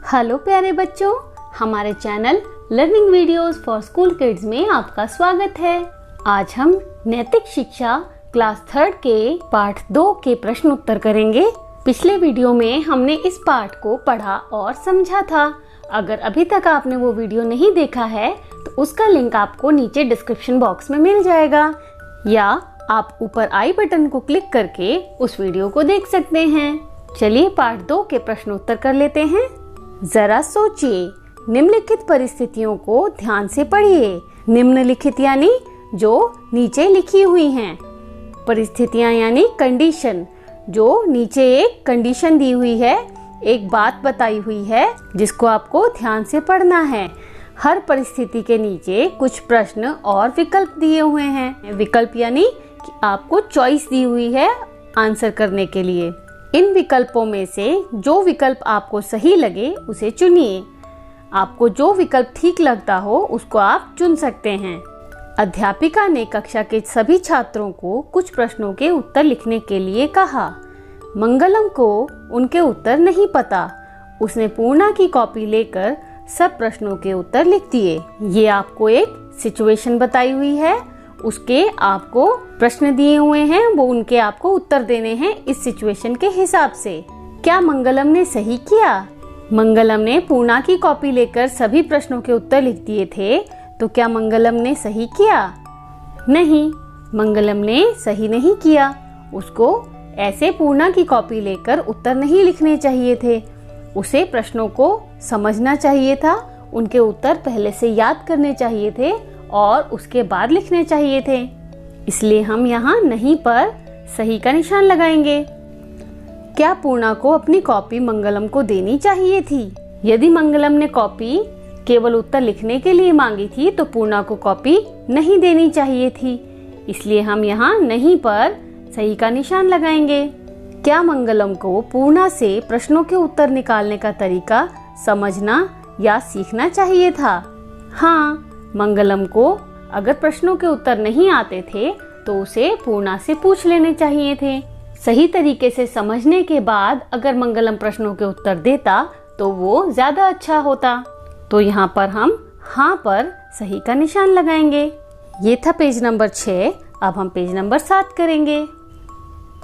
Hello प्यारे बच्चों, हमारे channel learning videos for school kids में आपका स्वागत है। आज हम नैतिक शिक्षा क्लास 3 के पाठ 2 के प्रश्न उत्तर करेंगे। पिछले वीडियो में हमने इस पाठ को पढ़ा और समझा था। अगर अभी तक आपने वो वीडियो नहीं देखा है तो उसका लिंक आपको नीचे डिस्क्रिप्शन बॉक्स में मिल जाएगा, या आप ऊपर आई बटन को क्लिक करके उस वीडियो को देख सकते हैं। चलिए पाठ 2 के प्रश्न उत्तर कर लेते हैं। जरा सोचिए, निम्नलिखित परिस्थितियों को ध्यान से पढ़िए। निम्नलिखित यानी जो नीचे लिखी हुई हैं। परिस्थितियां यानी कंडीशन, जो नीचे एक कंडीशन दी हुई है, एक बात बताई हुई है जिसको आपको ध्यान से पढ़ना है। हर परिस्थिति के नीचे कुछ प्रश्न और विकल्प दिए हुए हैं। विकल्प यानी कि आपको चॉइस दी हुई है आंसर करने के लिए। इन विकल्पों में से जो विकल्प आपको सही लगे उसे चुनिए। आपको जो विकल्प ठीक लगता हो उसको आप चुन सकते हैं। अध्यापिका ने कक्षा के सभी छात्रों को कुछ प्रश्नों के उत्तर लिखने के लिए कहा। मंगलम को उनके उत्तर नहीं पता। उसने पूर्णा की कॉपी लेकर सब प्रश्नों के उत्तर लिख दिए। ये आपको एक सिचुएशन बताई हुई है, उसके आपको प्रश्न दिए हुए हैं, वो उनके आपको उत्तर देने हैं इस सिचुएशन के हिसाब से। क्या मंगलम ने सही किया? मंगलम ने पूर्णा की कॉपी लेकर सभी प्रश्नों के उत्तर लिख दिए थे, तो क्या मंगलम ने सही किया? नहीं, मंगलम ने सही नहीं किया। उसको ऐसे पूर्णा की कॉपी लेकर उत्तर नहीं लिखने चाहिए थे। उसे प्रश्नों को समझना चाहिए था, उनके उत्तर पहले से याद करने चाहिए थे और उसके बाद लिखने चाहिए थे। इसलिए हम यहाँ नहीं पर सही का निशान लगाएंगे। क्या पूर्णा को अपनी कॉपी मंगलम को देनी चाहिए थी? यदि मंगलम ने कॉपी केवल उत्तर लिखने के लिए मांगी थी तो पूर्णा को कॉपी नहीं देनी चाहिए थी। इसलिए हम यहाँ नहीं पर सही का निशान लगाएंगे। क्या मंगलम को पूर्णा से प्रश्नों के उत्तर निकालने का तरीका समझना या सीखना चाहिए था? हाँ, मंगलम को अगर प्रश्नों के उत्तर नहीं आते थे तो उसे पूर्णा से पूछ लेने चाहिए थे। सही तरीके से समझने के बाद अगर मंगलम प्रश्नों के उत्तर देता तो वो ज्यादा अच्छा होता। तो यहाँ पर हम हाँ पर सही का निशान लगाएंगे। ये था पेज नंबर 6। अब हम पेज नंबर 7 करेंगे।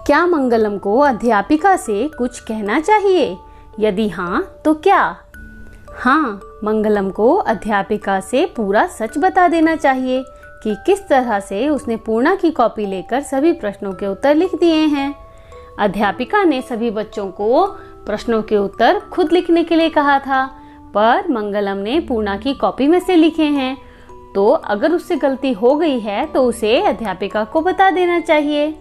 क्या मंगलम को अध्यापिका से कुछ कहना चाहिए? यदि हाँ तो क्या? हाँ, मंगलम को अध्यापिका से पूरा सच बता देना चाहिए कि किस तरह से उसने पूर्णा की कॉपी लेकर सभी प्रश्नों के उत्तर लिख दिए हैं। अध्यापिका ने सभी बच्चों को प्रश्नों के उत्तर खुद लिखने के लिए कहा था, पर मंगलम ने पूर्णा की कॉपी में से लिखे हैं। तो अगर उससे गलती हो गई है तो उसे अध्यापिका को बता देना चाहिए।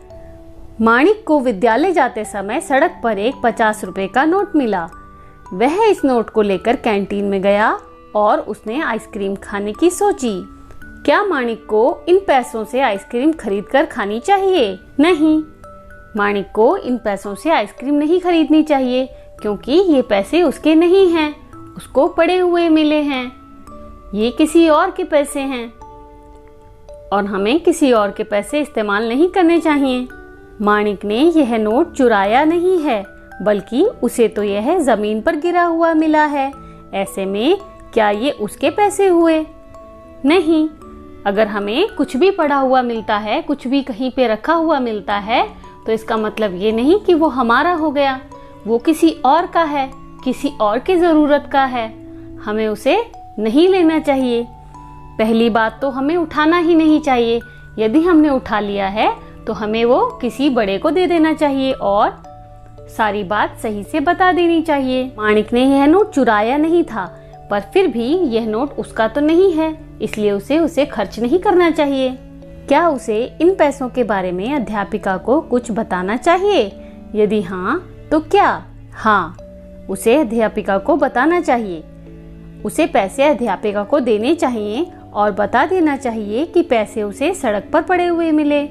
माणिक को विद्यालय जाते समय सड़क पर एक 50 रुपए का नोट मिला। वह इस नोट को लेकर कैंटीन में गया और उसने आइसक्रीम खाने की सोची। क्या माणिक को इन पैसों से आइसक्रीम खरीदकर खानी चाहिए? नहीं, माणिक को इन पैसों से आइसक्रीम नहीं खरीदनी चाहिए, क्योंकि ये पैसे उसके नहीं हैं, उसको पड़े हुए मिले हैं। ये किसी और के पैसे हैं और हमें किसी और के पैसे इस्तेमाल नहीं करने चाहिए। माणिक ने यह नोट चुराया नहीं है, बल्कि उसे तो यह जमीन पर गिरा हुआ मिला है। ऐसे में क्या ये उसके पैसे हुए? नहीं। अगर हमें कुछ भी पड़ा हुआ मिलता है, कुछ भी कहीं पे रखा हुआ मिलता है, तो इसका मतलब ये नहीं कि वो हमारा हो गया। वो किसी और का है, किसी और की जरूरत का है। हमें उसे नहीं लेना चाहिए। पहली बात तो हमें उठाना ही नहीं चाहिए। यदि हमने उठा लिया है तो हमें वो किसी बड़े को दे देना चाहिए और सारी बात सही से बता देनी चाहिए। माणिक ने यह नोट चुराया नहीं था, पर फिर भी यह नोट उसका तो नहीं है, इसलिए उसे खर्च नहीं करना चाहिए। क्या उसे इन पैसों के बारे में अध्यापिका को कुछ बताना चाहिए? यदि हाँ तो क्या? हाँ, उसे अध्यापिका को बताना चाहिए। उसे पैसे अध्यापिका को देने चाहिए और बता देना चाहिए कि पैसे उसे सड़क पर पड़े हुए मिले।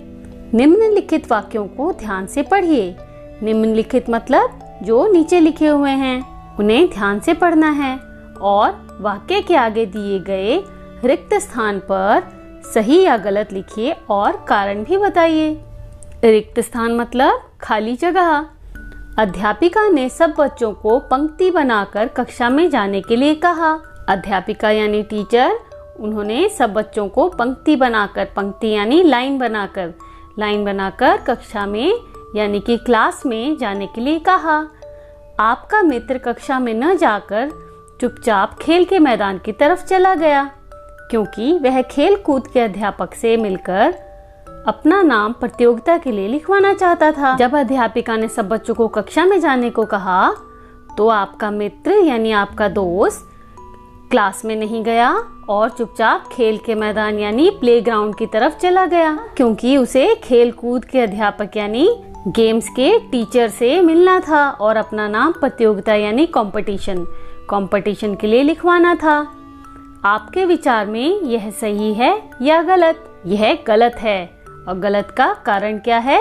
निम्नलिखित वाक्यों को ध्यान से पढ़िए। निम्नलिखित मतलब जो नीचे लिखे हुए हैं, उन्हें ध्यान से पढ़ना है और वाक्य के आगे दिए गए रिक्त स्थान पर सही या गलत लिखिए और कारण भी बताइए। रिक्त स्थान मतलब खाली जगह। अध्यापिका ने सब बच्चों को पंक्ति बनाकर कक्षा में जाने के लिए कहा। अध्यापिका यानी टीचर, उन्होंने सब बच्चों को पंक्ति बनाकर, पंक्ति यानी लाइन बनाकर कक्षा में यानी कि क्लास में जाने के लिए कहा। आपका मित्र कक्षा में न जाकर चुपचाप खेल के मैदान की तरफ चला गया, क्योंकि वह खेल कूद के अध्यापक से मिलकर अपना नाम प्रतियोगिता के लिए लिखवाना चाहता था। जब अध्यापिका ने सब बच्चों को कक्षा में जाने को कहा, तो आपका मित्र यानी आपका दोस्त क्लास में नहीं गया और चुपचाप खेल के मैदान यानी प्लेग्राउंड की तरफ चला गया, क्योंकि उसे खेल कूद के अध्यापक यानी गेम्स के टीचर से मिलना था और अपना नाम प्रतियोगिता यानी कंपटीशन के लिए लिखवाना था। आपके विचार में यह सही है या गलत? यह गलत है। और गलत का कारण क्या है?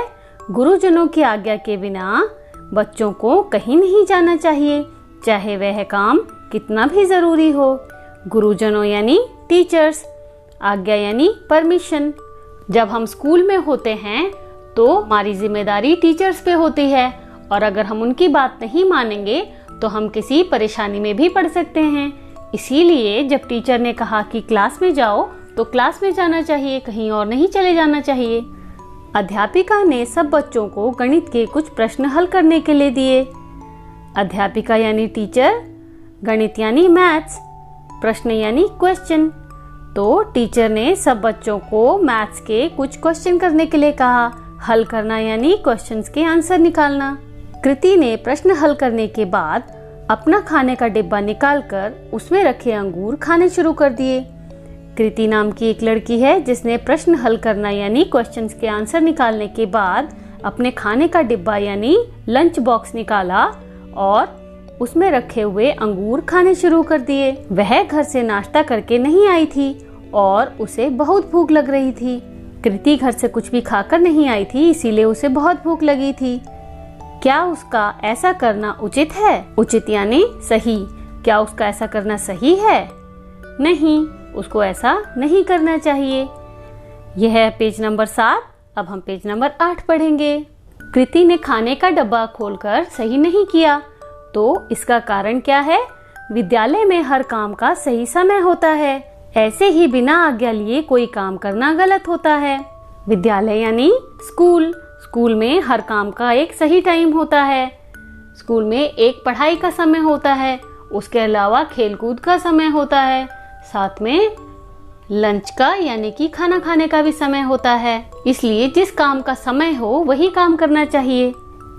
गुरुजनों की आज्ञा के बिना बच्चों को कहीं नहीं जाना चाहिए, चाहे वह काम कितना भी जरूरी हो। गुरुजनों यानी टीचर्स, आज्ञा यानी परमिशन। जब हम स्कूल में होते हैं तो हमारी जिम्मेदारी टीचर्स पे होती है, और अगर हम उनकी बात नहीं मानेंगे तो हम किसी परेशानी में भी पड़ सकते हैं। इसीलिए जब टीचर ने कहा कि क्लास में जाओ, तो क्लास में जाना चाहिए, कहीं और नहीं चले जाना चाहिए। अध्यापिका ने सब बच्चों को गणित के कुछ प्रश्न हल करने के लिए दिए। अध्यापिका यानी टीचर, गणित यानी मैथ्स, प्रश्न यानी क्वेश्चन। तो टीचर ने सब बच्चों को मैथ्स के कुछ क्वेश्चन करने के लिए कहा। हल करना यानी क्वेश्चंस के आंसर निकालना। कृति ने प्रश्न हल करने के बाद अपना खाने का डिब्बा निकालकर उसमें रखे अंगूर खाने शुरू कर दिए। कृति नाम की एक लड़की है जिसने प्रश्न हल करना यानी क्वेश्चंस के आंसर निकालने के बाद अपने खाने का डिब्बा यानी लंच बॉक्स निकाला और उसमें रखे हुए अंगूर खाने शुरू कर दिए। वह घर से नाश्ता करके नहीं आई थी और उसे बहुत भूख लग रही थी। कृति घर से कुछ भी खाकर नहीं आई थी, इसीलिए उसे बहुत भूख लगी थी। क्या उसका ऐसा करना उचित है? उचित यानी सही। क्या उसका ऐसा करना सही है? नहीं, उसको ऐसा नहीं करना चाहिए। यह है पेज नंबर 7। अब हम पेज नंबर 8 पढ़ेंगे। कृति ने खाने का डब्बा खोलकर सही नहीं किया, तो इसका कारण क्या है? विद्यालय में हर काम का सही समय होता है, ऐसे ही बिना आज्ञा लिए कोई काम करना गलत होता है। विद्यालय यानी स्कूल में हर काम का एक सही टाइम होता है। स्कूल में एक पढ़ाई का समय होता है, उसके अलावा खेलकूद का समय होता है, साथ में लंच का यानी कि खाना खाने का भी समय होता है। इसलिए जिस काम का समय हो वही काम करना चाहिए।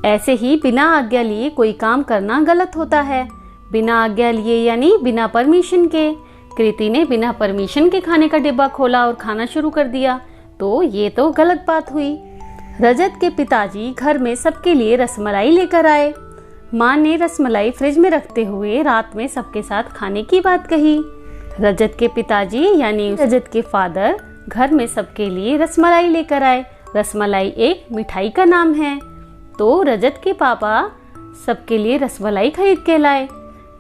ऐसे ही बिना आज्ञा लिए कोई काम करना गलत होता है। बिना आज्ञा लिए यानी बिना परमिशन के। कृति ने बिना परमिशन के खाने का डिब्बा खोला और खाना शुरू कर दिया, तो ये तो गलत बात हुई। रजत के पिताजी घर में सबके लिए रसमलाई लेकर आए। माँ ने रसमलाई फ्रिज में रखते हुए रात में सबके साथ खाने की बात कही। रजत के पिताजी यानी रजत के फादर घर में सबके लिए रसमलाई लेकर आए। रसमलाई एक मिठाई का नाम है, तो रजत के पापा सबके लिए रसमलाई खरीद के लाए।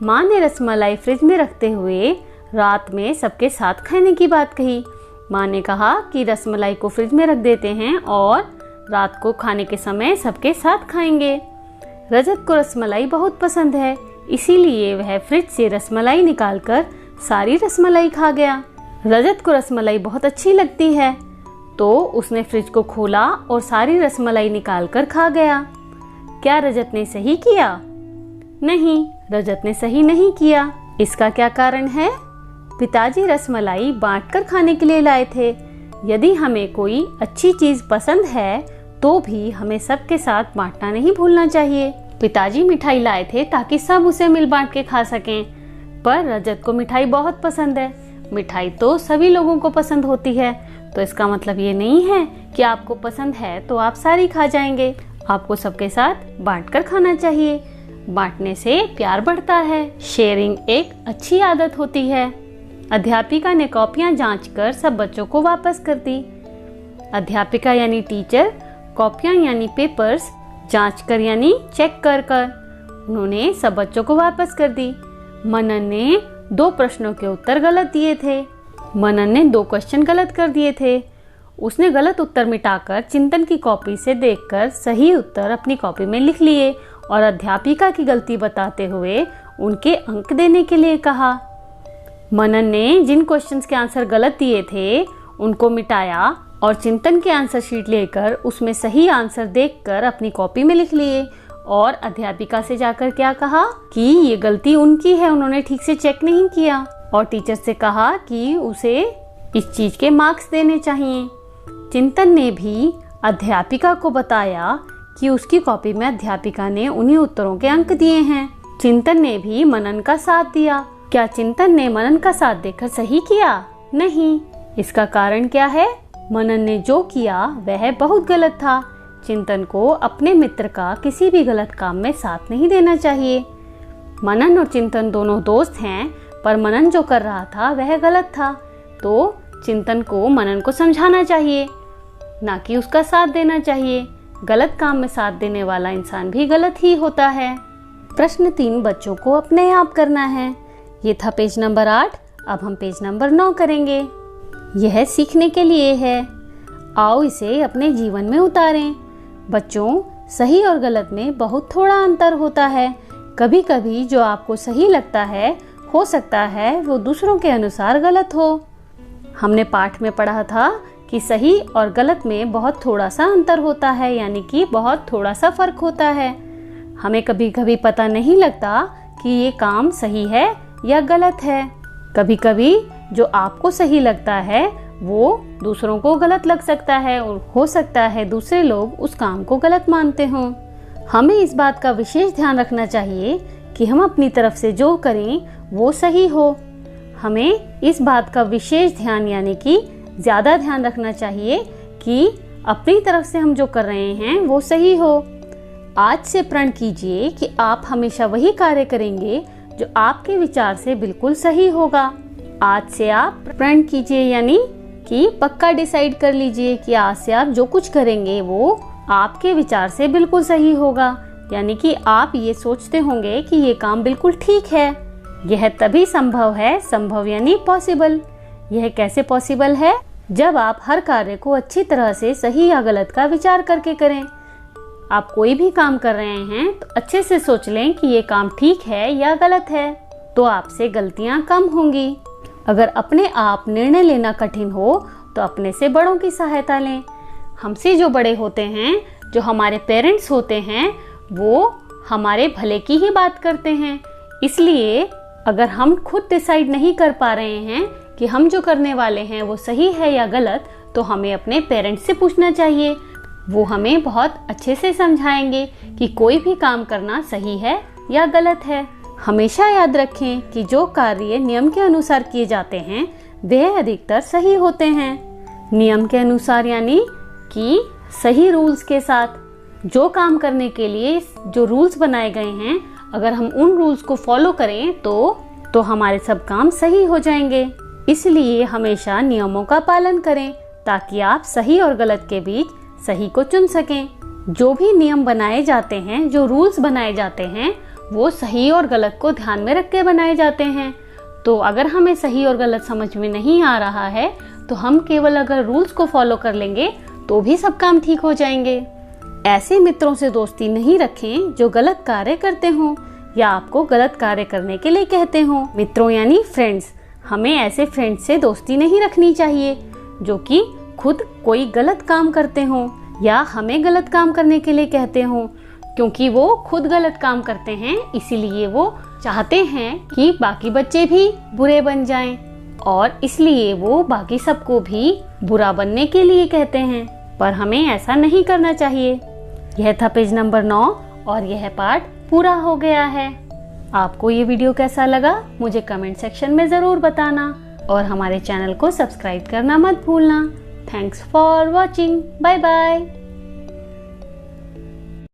माँ ने रसमलाई फ्रिज में रखते हुए रात में सबके साथ खाने की बात कही। माँ ने कहा कि रसमलाई को फ्रिज में रख देते हैं और रात को खाने के समय सबके साथ खाएंगे। रजत को रसमलाई बहुत पसंद है, इसीलिए वह फ्रिज से रसमलाई निकालकर सारी रसमलाई खा गया। रजत को रसमलाई बहुत अच्छी लगती है, तो उसने फ्रिज को खोला और सारी रसमलाई निकालकर खा गया। क्या रजत ने सही किया? नहीं, रजत ने सही नहीं किया। इसका क्या कारण है? पिताजी रसमलाई बांटकर खाने के लिए लाए थे। यदि हमें कोई अच्छी चीज पसंद है तो भी हमें सबके साथ बांटना नहीं भूलना चाहिए। पिताजी मिठाई लाए थे ताकि सब उसे मिल बांट के खा सकें, पर रजत को मिठाई बहुत पसंद है। मिठाई तो सभी लोगों को पसंद होती है, तो इसका मतलब ये नहीं है कि आपको पसंद है तो आप सारी खा जाएंगे। आपको सबके साथ बांटकर खाना चाहिए। बांटने से प्यार बढ़ता है। शेयरिंग एक अच्छी आदत होती है। अध्यापिका ने कॉपियां जांचकर सब बच्चों को वापस कर दी। अध्यापिका यानी टीचर, कॉपियां यानी पेपर्स, जांचकर यानी चेक कर उन्होंने सब बच्चों को वापस कर दी। मनन ने 2 प्रश्नों के उत्तर गलत दिए थे। मनन ने 2 क्वेश्चन गलत कर दिए थे। उसने गलत उत्तर मिटाकर चिंतन की कॉपी से देखकर सही उत्तर अपनी कॉपी में लिख लिए और अध्यापिका की गलती बताते हुए उनके अंक देने के लिए कहा। मनन ने जिन क्वेश्चंस के आंसर गलत दिए थे उनको मिटाया और चिंतन के आंसर शीट लेकर उसमें सही आंसर देखकर अपनी कॉपी में लिख लिए और अध्यापिका से जाकर क्या कहा कि ये गलती उनकी है, उन्होंने ठीक से चेक नहीं किया, और टीचर से कहा कि उसे इस चीज के मार्क्स देने चाहिए। चिंतन ने भी अध्यापिका को बताया कि उसकी कॉपी में अध्यापिका ने उन्हीं उत्तरों के अंक दिए हैं। चिंतन ने भी मनन का साथ दिया। क्या चिंतन ने मनन का साथ देकर सही किया? नहीं। इसका कारण क्या है? मनन ने जो किया वह बहुत गलत था। चिंतन को अपने मित्र का किसी भी गलत काम में साथ नहीं देना चाहिए। मनन और चिंतन दोनों दोस्त हैं, पर मनन जो कर रहा था वह गलत था, तो चिंतन को मनन को समझाना चाहिए, ना कि उसका साथ देना चाहिए। गलत काम में साथ देने वाला इंसान भी गलत ही होता है। प्रश्न 3 बच्चों को अपने आप करना है। ये था पेज नंबर 8। अब हम पेज नंबर 9 करेंगे। यह सीखने के लिए है। आओ इसे अपने जीवन में उतारें। बच्चों, सही और गलत में बहुत थोड़ा अंतर होता है। कभी कभी जो आपको सही लगता है हो सकता है वो दूसरों के अनुसार गलत हो। हमने पाठ में पढ़ा था कि सही और गलत में बहुत थोड़ा सा अंतर होता है, यानी कि बहुत थोड़ा सा फर्क होता है। हमें कभी कभी पता नहीं लगता कि ये काम सही है या गलत है। कभी कभी जो आपको सही लगता है वो दूसरों को गलत लग सकता है और हो सकता है दूसरे लोग उस काम को गलत मानते हों। हमें इस बात का विशेष ध्यान रखना चाहिए कि हम अपनी तरफ से जो करें वो सही हो। हमें इस बात का विशेष ध्यान यानी कि ज़्यादा ध्यान रखना चाहिए कि अपनी तरफ से हम जो कर रहे हैं वो सही हो। आज से प्रण कीजिए कि आप हमेशा वही कार्य करेंगे जो आपके विचार से बिल्कुल सही होगा। आज से आप प्रण कीजिए, यानी कि पक्का डिसाइड कर लीजिए कि आज से आप जो कुछ करेंगे वो आपके विचार से बिल्कुल सही होगा, यानी कि आप ये सोचते होंगे कि ये काम बिल्कुल ठीक है। यह तभी संभव है, संभव यानी पॉसिबल। यह कैसे पॉसिबल है? जब आप हर कार्य को अच्छी तरह से सही या गलत का विचार करके करें। आप कोई भी काम कर रहे हैं तो अच्छे से सोच लें कि ये काम ठीक है या गलत है, तो आपसे गलतियां कम होंगी। अगर अपने आप निर्णय लेना कठिन हो तो अपने से बड़ों की सहायता लें। हमसे जो बड़े होते हैं, जो हमारे पेरेंट्स होते हैं, वो हमारे भले की ही बात करते हैं। इसलिए अगर हम खुद डिसाइड नहीं कर पा रहे हैं कि हम जो करने वाले हैं वो सही है या गलत, तो हमें अपने पेरेंट्स से पूछना चाहिए। वो हमें बहुत अच्छे से समझाएंगे कि कोई भी काम करना सही है या गलत है। हमेशा याद रखें कि जो कार्य नियम के अनुसार किए जाते हैं वह अधिकतर सही होते हैं। नियम के अनुसार यानी कि सही रूल्स के साथ। जो काम करने के लिए जो रूल्स बनाए गए हैं, अगर हम उन रूल्स को फॉलो करें तो हमारे सब काम सही हो जाएंगे। इसलिए हमेशा नियमों का पालन करें ताकि आप सही और गलत के बीच सही को चुन सकें। जो भी नियम बनाए जाते हैं, जो रूल्स बनाए जाते हैं, वो सही और गलत को ध्यान में रख के बनाए जाते हैं। तो अगर हमें सही और गलत समझ में नहीं आ रहा है तो हम केवल अगर रूल्स को फॉलो कर लेंगे तो भी सब काम ठीक हो जाएंगे। ऐसे मित्रों से दोस्ती नहीं रखें जो गलत कार्य करते हों या आपको गलत कार्य करने के लिए कहते हों। मित्रों यानी फ्रेंड्स। हमें ऐसे फ्रेंड्स से दोस्ती नहीं रखनी चाहिए जो कि खुद कोई गलत काम करते हों या हमें गलत काम करने के लिए कहते हों, क्योंकि वो खुद गलत काम करते हैं। इसीलिए वो चाहते हैं कि बाकी बच्चे भी बुरे बन जाएं और इसलिए वो बाकी सबको भी बुरा बनने के लिए कहते हैं, पर हमें ऐसा नहीं करना चाहिए। यह था पेज नंबर 9 और यह पाठ पूरा हो गया है। आपको ये वीडियो कैसा लगा मुझे कमेंट सेक्शन में जरूर बताना और हमारे चैनल को सब्सक्राइब करना मत भूलना। Thanks for watching. Bye bye.